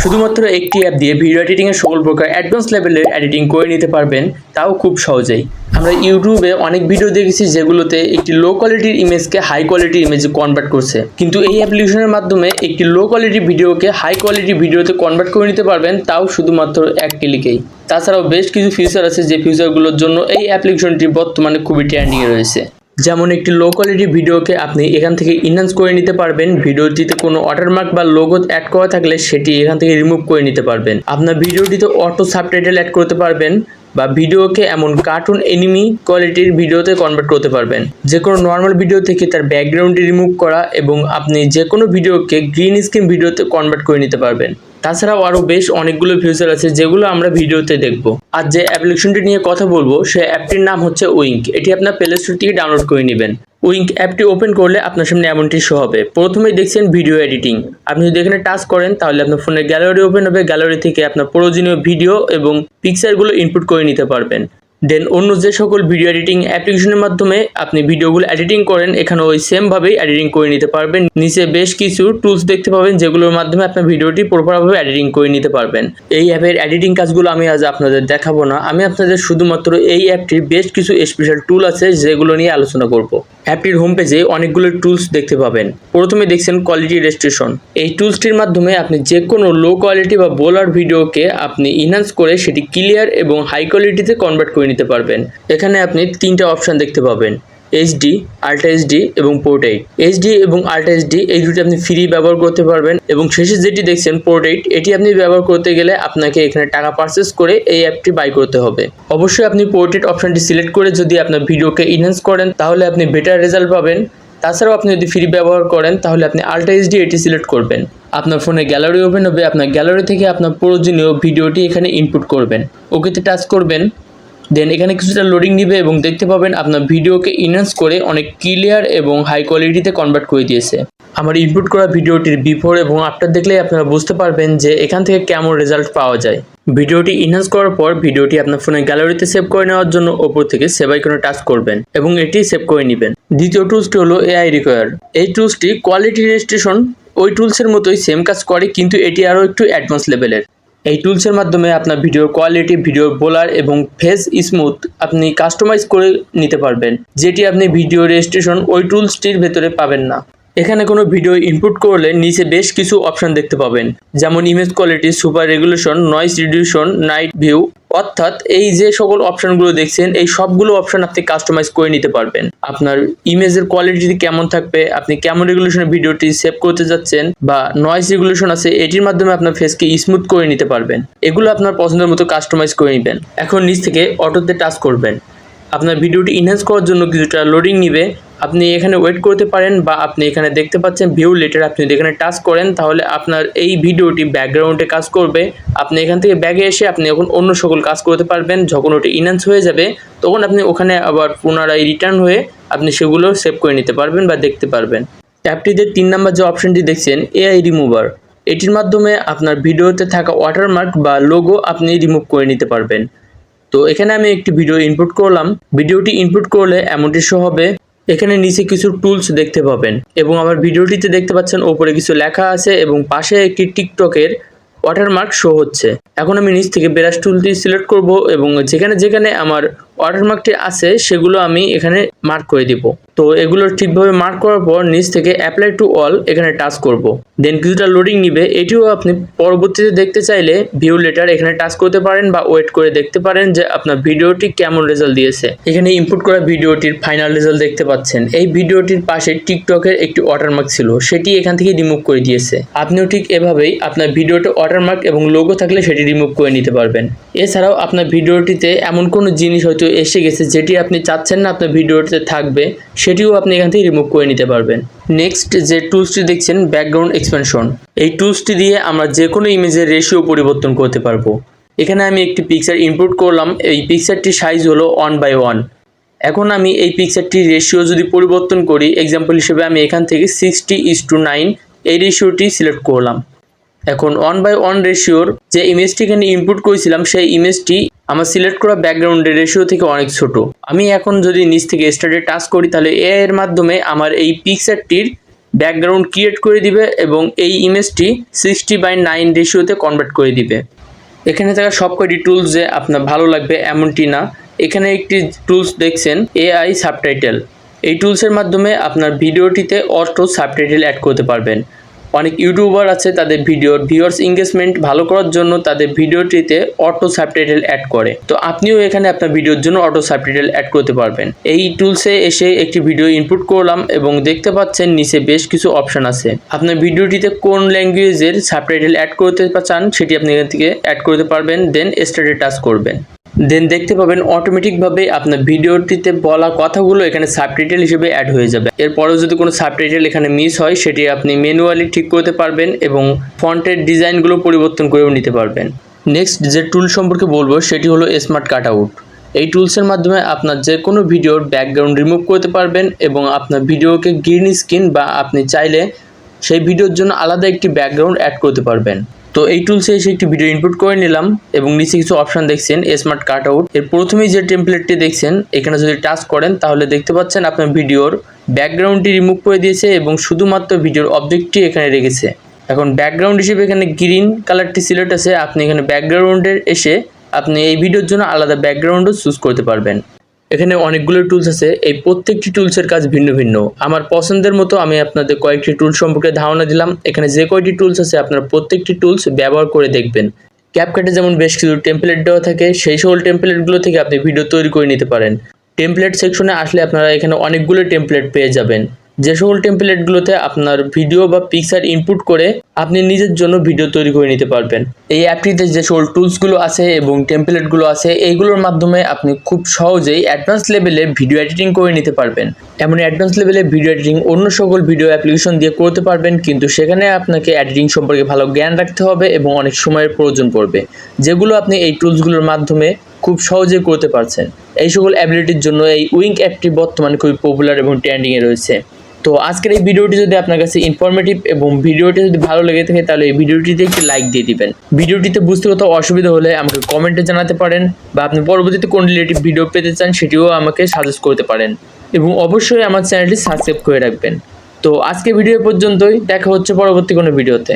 শুধুমাত্র একটি অ্যাপ দিয়ে ভিডিও এডিটিং এর সকল প্রকার অ্যাডভান্স লেভেলের এডিটিং করে নিতে পারবেন, তাও খুব সহজেই। আমরা ইউটিউবে অনেক ভিডিও দেখেছি যেগুলোতে একটি লো কোয়ালিটির ইমেজকে হাই কোয়ালিটির ইমেজে কনভার্ট করছে, কিন্তু এই অ্যাপ্লিকেশনের মাধ্যমে একটি লো কোয়ালিটির ভিডিওকে হাই কোয়ালিটির ভিডিওতে কনভার্ট করে নিতে পারবেন, তাও শুধুমাত্র এক ক্লিকেই। তাছাড়াও বেশ কিছু ফিচার আছে যে ফিচারগুলোর জন্য এই অ্যাপ্লিকেশনটি বর্তমানে খুবই ট্রেন্ডিংয়ে রয়েছে। যেমন একটি লো কোয়ালিটির ভিডিওকে আপনি এখান থেকে ইনহ্যান্স করে নিতে পারবেন। ভিডিওটিতে কোনো ওয়াটারমার্ক বা লোগো অ্যাড করা থাকলে সেটি এখান থেকে রিমুভ করে নিতে পারবেন। আপনার ভিডিওটিতে অটো সাবটাইটেল অ্যাড করতে পারবেন বা ভিডিওকে এমন কার্টুন এনিমি কোয়ালিটির ভিডিওতে কনভার্ট করতে পারবেন। যে কোনো নর্মাল ভিডিও থেকে তার ব্যাকগ্রাউন্ডটি রিমুভ করা এবং আপনি যে কোনো ভিডিওকে গ্রিন স্ক্রিন ভিডিওতে কনভার্ট করে নিতে পারবেন। তাছাড়াও আরও বেশ অনেকগুলো ফিচার আছে যেগুলো আমরা ভিডিওতে দেখব। আর যে অ্যাপ্লিকেশনটি নিয়ে কথা বলবো সে অ্যাপটির নাম হচ্ছে উইঙ্ক। এটি আপনার প্লে স্টোর থেকে ডাউনলোড করে নেবেন। উইঙ্ক অ্যাপটি ওপেন করলে আপনার সামনে এমনটি শো হবে। প্রথমেই দেখছেন ভিডিও এডিটিং। আপনি যদি এখানে টাচ করেন তাহলে আপনার ফোনের গ্যালারি ওপেন হবে। গ্যালারি থেকে আপনার প্রয়োজনীয় ভিডিও এবং পিকচারগুলো ইনপুট করে নিতে পারবেন। দেন অন্য যে সকল ভিডিও এডিটিং অ্যাপ্লিকেশনের মাধ্যমে আপনি ভিডিওগুলো এডিটিং করেন, এখানে ওই সেমভাবেই এডিটিং করে নিতে পারবেন। নিচে বেশ কিছু টুলস দেখতে পাবেন যেগুলোর মাধ্যমে আপনার ভিডিওটি প্রপারভাবে এডিটিং করে নিতে পারবেন। এই অ্যাপের এডিটিং কাজগুলো আমি আজ আপনাদের দেখাবো না, আমি আপনাদের শুধুমাত্র এই অ্যাপটির বেশ কিছু স্পেশাল টুল আছে যেগুলো নিয়ে আলোচনা করব। অ্যাপটির হোম পেজে অনেকগুলো টুলস দেখতে পাবেন। প্রথমে দেখছেন কোয়ালিটি রেস্ট্রিকশন। এই টুলসটির মাধ্যমে আপনি যে কোনো লো কোয়ালিটি বা বোলার ভিডিওকে আপনি ইনহ্যান্স করে সেটি ক্লিয়ার এবং হাই কোয়ালিটিতে কনভার্ট করে নিতে পারবেন। এখানে আপনি তিনটা অপশান দেখতে পাবেন, এইচডি, আল্ট্রা এইচডি এবং পোর্ট্রেইট। এইচডি এবং আল্ট্রা এইচডি এই দুটি আপনি ফ্রি ব্যবহার করতে পারবেন এবং শেষে যেটি দেখছেন পোর্ট্রেইট, এটি আপনি ব্যবহার করতে গেলে আপনাকে এখানে টাকা পারচেস করে এই অ্যাপটি বাই করতে হবে। অবশ্যই আপনি পোর্ট্রেইট অপশানটি সিলেক্ট করে যদি আপনার ভিডিওকে ইনহ্যান্স করেন তাহলে আপনি বেটার রেজাল্ট পাবেন। তাছাড়াও আপনি যদি ফ্রি ব্যবহার করেন তাহলে আপনি আল্ট্রা এইচডি এটি সিলেক্ট করবেন। আপনার ফোনে গ্যালারি ওপেন হবে। আপনার গ্যালারি থেকে আপনার প্রয়োজনীয় ভিডিওটি এখানে ইনপুট করবেন। ওকেতে টাচ করবেন। দেন এখানে কিছুটা লোডিং নেবে এবং দেখতে পাবেন আপনার ভিডিওকে ইনহ্যান্স করে অনেক ক্লিয়ার এবং হাই কোয়ালিটিতে কনভার্ট করে দিয়েছে। আমার ইনপুট করা ভিডিওটির বিফোর এবং আফটার দেখলেই আপনারা বুঝতে পারবেন যে এখান থেকে কেমন রেজাল্ট পাওয়া যায়। ভিডিওটি ইনহ্যান্স করার পর ভিডিওটি আপনার ফোনের গ্যালারিতে সেভ করে নেওয়ার জন্য ওপর থেকে সেভ আইকনে টাচ করবেন এবং এটি সেভ করে নেবেন। দ্বিতীয় টুলসটি হলো এআই রিকোয়ার। এই টুলসটি কোয়ালিটি রেজিস্ট্রেশন ওই টুলসের মতোই সেম কাজ করে, কিন্তু এটি আরও একটু অ্যাডভান্স লেভেলের। এই টুলসের মাধ্যমে আপনার ভিডিওর কোয়ালিটি, ভিডিওর বোলার এবং ফেস স্মুথ আপনি কাস্টমাইজ করে নিতে পারবেন, যেটি আপনি ভিডিও রেজিস্ট্রেশন ওই টুলসটির ভেতরে পাবেন না। এখানে কোনো ভিডিও ইনপুট করলে নিচে বেশ কিছু অপশন দেখতে পাবেন, যেমন image quality, super regulation, noise রিডিউশন, night view. অর্থাৎ এই যে সকল অপশনগুলো দেখছেন এই সবগুলো অপশন আপনি কাস্টমাইজ করে নিতে পারবেন। আপনার ইমেজের কোয়ালিটি কেমন থাকবে, আপনি কেমন রেগুলেশনের ভিডিওটি সেভ করতে যাচ্ছেন, বা নয়েজ রেগুলেশন আছে, এটির মাধ্যমে আপনার ফেসকে স্মুথ করে নিতে পারবেন। এগুলো আপনার পছন্দের মতো কাস্টমাইজ করে নেবেন। এখন নিচ থেকে অটোতে টাচ করবেন। আপনার ভিডিওটি ইনহ্যান্স করার জন্য কিছুটা লোডিং নিবে। আপনি এখানে ওয়েট করতে পারেন বা আপনি এখানে দেখতে পাচ্ছেন ভিউ লেটার। আপনি যদি এখানে টাচ করেন তাহলে আপনার এই ভিডিওটি ব্যাকগ্রাউন্ডে কাজ করবে। আপনি এখান থেকে ব্যাগে এসে আপনি এখন অন্য সকল কাজ করতে পারবেন। যখন ওটি ইনহ্যান্স হয়ে যাবে তখন আপনি ওখানে আবার পুনরায় রিটার্ন হয়ে আপনি সেগুলো সেভ করে নিতে পারবেন বা দেখতে পারবেন। অ্যাপটিতে 3 নাম্বার যে অপশনটি দেখছেন এআই রিমুভার, এটির মাধ্যমে আপনার ভিডিওতে থাকা ওয়াটারমার্ক বা লোগো আপনি রিমুভ করে নিতে পারবেন। তো এখানে আমি একটি ভিডিও ইনপুট করলাম। ভিডিওটি ইনপুট করলে এমনটি শো হবে। এখানে নিচে কিছু টুলস দেখতে পাবেন এবং আমার ভিডিওটিতে দেখতে পাচ্ছেন ওপরে কিছু লেখা আছে এবং পাশে একটি টিকটকের ওয়াটারমার্ক শো হচ্ছে। এখন আমি নিচ থেকে ব্রাশ টুলটি সিলেক্ট করব এবং যেখানে যেখানে আমার ওয়াটারমার্কটি আছে সেগুলো আমি এখানে মার্ক করে দিব। তো এগুলো ঠিকভাবে মার্ক করার পর নিচ থেকে অ্যাপ্লাই টু অল এখানে টাচ করব। দেন কিছুটা লোডিং নিবে। এটিও আপনি পরবর্তীতে দেখতে চাইলে ভিউ লেটার এখানে টাচ করতে পারেন বা ওয়েট করে দেখতে পারেন যে আপনার ভিডিওটি কেমন রেজাল্ট দিয়েছে। এখানে ইনপুট করা ভিডিওটির ফাইনাল রেজাল্ট দেখতে পাচ্ছেন। এই ভিডিওটির পাশে টিকটকের একটি ওয়াটারমার্ক ছিল, সেটি এখান থেকে রিমুভ করে দিয়েছে। আপনিও ঠিক এভাবেই আপনার ভিডিওতে ওয়াটারমার্ক এবং লোগো থাকলে সেটি রিমুভ করে নিতে পারবেন। এছাড়াও আপনার ভিডিওটিতে এমন কোনো জিনিস হয়তো এসে গেছে যেটি আপনি চাচ্ছেন না আপনার ভিডিওটিতে থাকবে, সেটিও আপনি এখান থেকে রিমুভ করে নিতে পারবেন। নেক্সট যে টুলসটি দেখছেন ব্যাকগ্রাউন্ড এক্সপেনশন। এই টুলসটি দিয়ে আমরা যে কোনো ইমেজের রেশিও পরিবর্তন করতে পারবো। এখানে আমি একটি পিকচার ইনপুট করলাম। এই পিকচারটির সাইজ হলো 1:1। এখন আমি এই পিকচারটির রেশিও যদি পরিবর্তন করি, এক্সাম্পল হিসেবে আমি এখান থেকে 60:9 এই রেশিওটি সিলেক্ট করলাম। এখন 1:1 রেশিওর যে ইমেজটি এখানে ইনপুট করেছিলাম সেই ইমেজটি আমার সিলেক্ট করা ব্যাকগ্রাউন্ডের রেশিও থেকে অনেক ছোট। আমি এখন যদি নিচ থেকে স্টার্টে টাচ করি তাহলে এর মাধ্যমে আমার এই পিকচারটির ব্যাকগ্রাউন্ড ক্রিয়েট করে দিবে এবং এই ইমেজটি 60:9 রেশিওতে কনভার্ট করে দিবে। এখানে থাকা সবকটি টুলস যে আপনার ভালো লাগবে এমনটি না। এখানে একটি টুলস দেখছেন এআই সাবটাইটেল। এই টুলসের মাধ্যমে আপনার ভিডিওটিতে অটো সাবটাইটেল অ্যাড করতে পারবেন। অনেক ইউটিউবার আছে তাদের ভিডিওর ভিউয়ার্স এঙ্গেজমেন্ট ভালো করার জন্য তাদের ভিডিওটিতে অটো সাবটাইটেল অ্যাড করে। তো আপনিও এখানে আপনার ভিডিওর জন্য অটো সাবটাইটেল অ্যাড করতে পারবেন। এই টুলসে এসে একটি ভিডিও ইনপুট করলাম এবং দেখতে পাচ্ছেন নিচে বেশ কিছু অপশন আছে। আপনার ভিডিওটিতে কোন ল্যাঙ্গুয়েজের সাবটাইটেল অ্যাড করতে চান সেটি আপনি এখান থেকে অ্যাড করতে পারবেন। দেন স্টার্টে টাচ করবেন। দেন দেখতে পাবেন অটোমেটিকভাবে আপনার ভিডিওটিতে বলা কথাগুলো এখানে সাবটাইটেল হিসেবে অ্যাড হয়ে যাবে। এরপরেও যদি কোনো সাবটাইটেল এখানে মিস হয় সেটি আপনি ম্যানুয়ালি ঠিক করতে পারবেন এবং ফন্টের ডিজাইনগুলো পরিবর্তন করেও নিতে পারবেন। নেক্সট যে টুল সম্পর্কে বলবো সেটি হলো স্মার্ট কাটআউট। এই টুলসের মাধ্যমে আপনার যে কোনো ভিডিওর ব্যাকগ্রাউন্ড রিমুভ করতে পারবেন এবং আপনার ভিডিওকে গ্রিন স্ক্রিন বা আপনি চাইলে সেই ভিডিওর জন্য আলাদা একটি ব্যাকগ্রাউন্ড অ্যাড করতে পারবেন। তো এই টুলসে এসে একটি ভিডিও ইনপুট করে নিলাম এবং নিচে কিছু অপশন দেখছেন স্মার্ট কাটআউট। এর প্রথমেই যে টেমপ্লেটটি দেখছেন এখানে যদি টাচ করেন তাহলে দেখতে পাচ্ছেন আপনার ভিডিওর ব্যাকগ্রাউন্ডটি রিমুভ করে দিয়েছে এবং শুধুমাত্র ভিডিওর অবজেক্টটি এখানে রেখেছে। এখন ব্যাকগ্রাউন্ড হিসেবে এখানে গ্রিন কালারটি সিলেক্ট আছে। আপনি এখানে ব্যাকগ্রাউন্ডের এসে আপনি এই ভিডিওর জন্য আলাদা ব্যাকগ্রাউন্ডও চুজ করতে পারবেন। এখানে অনেকগুলো টুলস আছে, এই প্রত্যেকটি টুলসের কাজ ভিন্ন ভিন্ন। আমার পছন্দের মতো আমি আপনাদের কয়েকটি টুলস সম্পর্কে ধারণা দিলাম। এখানে যে কয়টি টুলস আছে আপনারা প্রত্যেকটি টুলস ব্যবহার করে দেখবেন। ক্যাপকাটে যেমন বেশ কিছু টেমপ্লেট দেওয়া থাকে, সেই সকল টেমপ্লেটগুলো থেকে আপনি ভিডিও তৈরি করে নিতে পারেন। টেমপ্লেট সেকশনে আসলে আপনারা এখানে অনেকগুলো টেমপ্লেট পেয়ে যাবেন। যে সকল টেমপ্লেটগুলোতে আপনার ভিডিও বা পিকচার ইনপুট করে আপনি নিজের জন্য ভিডিও তৈরি করে নিতে পারবেন। এই অ্যাপটিতে যে সকল টুলসগুলো আছে এবং টেমপ্লেটগুলো আছে এইগুলোর মাধ্যমে আপনি খুব সহজেই অ্যাডভান্স লেভেলে ভিডিও এডিটিং করে নিতে পারবেন। এমন অ্যাডভান্স লেভেলে ভিডিও এডিটিং অন্য সকল ভিডিও অ্যাপ্লিকেশন দিয়ে করতে পারবেন, কিন্তু সেখানে আপনাকে এডিটিং সম্পর্কে ভালো জ্ঞান রাখতে হবে এবং অনেক সময়ের প্রয়োজন পড়বে, যেগুলো আপনি এই টুলসগুলোর মাধ্যমে খুব সহজেই করতে পারছেন। এই সকল অ্যাবিলিটির জন্য এই উইঙ্ক অ্যাপটি বর্তমানে খুবই পপুলার এবং ট্রেন্ডিংয়ে রয়েছে। তো আজকের এই ভিডিওটি যদি আপনার কাছে ইনফরমেটিভ এবং ভিডিওটি যদি ভালো লেগে থাকে তাহলে এই ভিডিওটিতে একটি লাইক দিয়ে দিবেন। ভিডিওটিতে বুঝতে কোথাও অসুবিধা হলে আমাকে কমেন্টে জানাতে পারেন বা আপনি পরবর্তীতে কোন রিলেটিভ ভিডিও পেতে চান সেটিও আমাকে সাজেস্ট করতে পারেন এবং অবশ্যই আমার চ্যানেলটি সাবস্ক্রাইব করে রাখবেন। তো আজকে ভিডিও পর্যন্তই, দেখা হচ্ছে পরবর্তী কোনো ভিডিওতে।